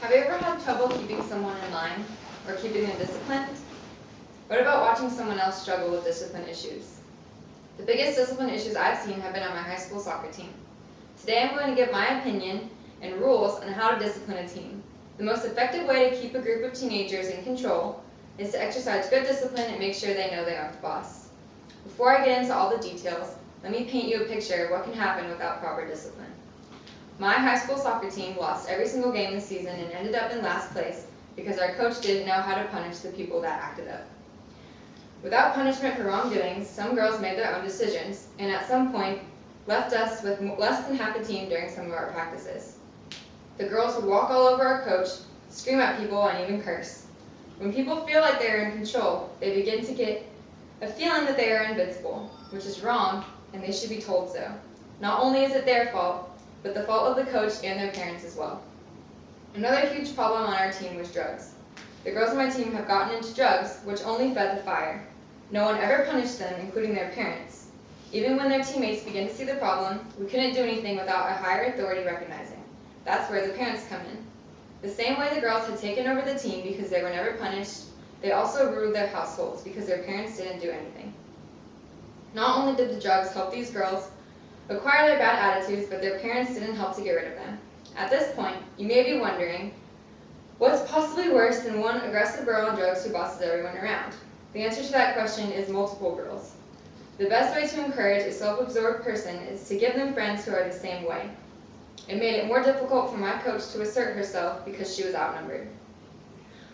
Have you ever had trouble keeping someone in line or keeping them disciplined? What about watching someone else struggle with discipline issues? The biggest discipline issues I've seen have been on my high school soccer team. Today I'm going to give my opinion and rules on how to discipline a team. The most effective way to keep a group of teenagers in control is to exercise good discipline and make sure they know they aren't the boss. Before I get into all the details, let me paint you a picture of what can happen without proper discipline. My high school soccer team lost every single game this season and ended up in last place because our coach didn't know how to punish the people that acted up. Without punishment for wrongdoings, some girls made their own decisions and at some point left us with less than half the team during some of our practices. The girls would walk all over our coach, scream at people, and even curse. When people feel like they are in control, they begin to get a feeling that they are invincible, which is wrong, and they should be told so. Not only is it their fault, but the fault of the coach and their parents as well. Another huge problem on our team was drugs. The girls on my team have gotten into drugs, which only fed the fire. No one ever punished them, including their parents. Even when their teammates began to see the problem, we couldn't do anything without a higher authority recognizing. That's where the parents come in. The same way the girls had taken over the team because they were never punished, they also ruled their households because their parents didn't do anything. Not only did the drugs help these girls acquire their bad attitudes, but their parents didn't help to get rid of them. At this point, you may be wondering, what's possibly worse than one aggressive girl on drugs who bosses everyone around? The answer to that question is multiple girls. The best way to encourage a self-absorbed person is to give them friends who are the same way. It made it more difficult for my coach to assert herself because she was outnumbered.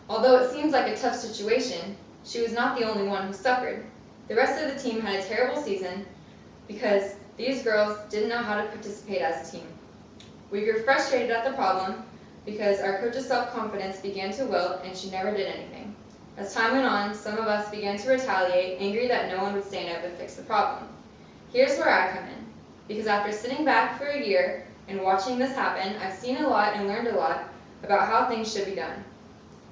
Although it seems like a tough situation, she was not the only one who suffered. The rest of the team had a terrible season because these girls didn't know how to participate as a team. We grew frustrated at the problem because our coach's self-confidence began to wilt and she never did anything. As time went on, some of us began to retaliate, angry that no one would stand up and fix the problem. Here's where I come in, because after sitting back for a year and watching this happen, I've seen a lot and learned a lot about how things should be done.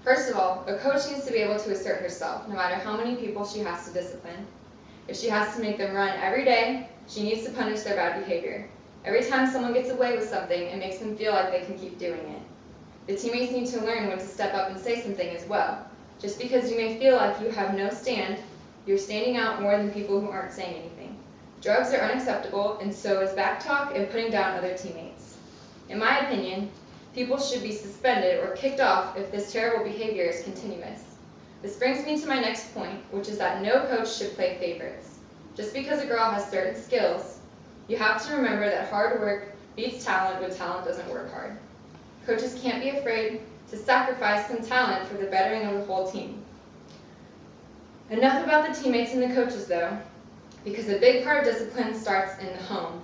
First of all, a coach needs to be able to assert herself, no matter how many people she has to discipline. If she has to make them run every day, she needs to punish their bad behavior. Every time someone gets away with something, it makes them feel like they can keep doing it. The teammates need to learn when to step up and say something as well. Just because you may feel like you have no stand, you're standing out more than people who aren't saying anything. Drugs are unacceptable, and so is backtalk and putting down other teammates. In my opinion, people should be suspended or kicked off if this terrible behavior is continuous. This brings me to my next point, which is that no coach should play favorites. Just because a girl has certain skills, you have to remember that hard work beats talent when talent doesn't work hard. Coaches can't be afraid to sacrifice some talent for the bettering of the whole team. Enough about the teammates and the coaches though, because a big part of discipline starts in the home.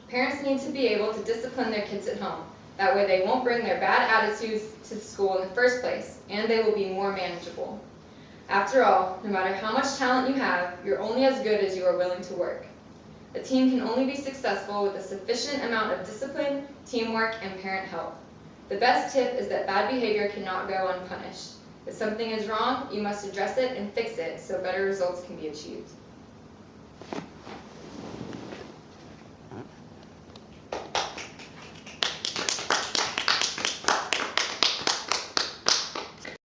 Parents need to be able to discipline their kids at home. That way they won't bring their bad attitudes to school in the first place, and they will be more manageable. After all, no matter how much talent you have, you're only as good as you are willing to work. A team can only be successful with a sufficient amount of discipline, teamwork, and parent help. The best tip is that bad behavior cannot go unpunished. If something is wrong, you must address it and fix it so better results can be achieved.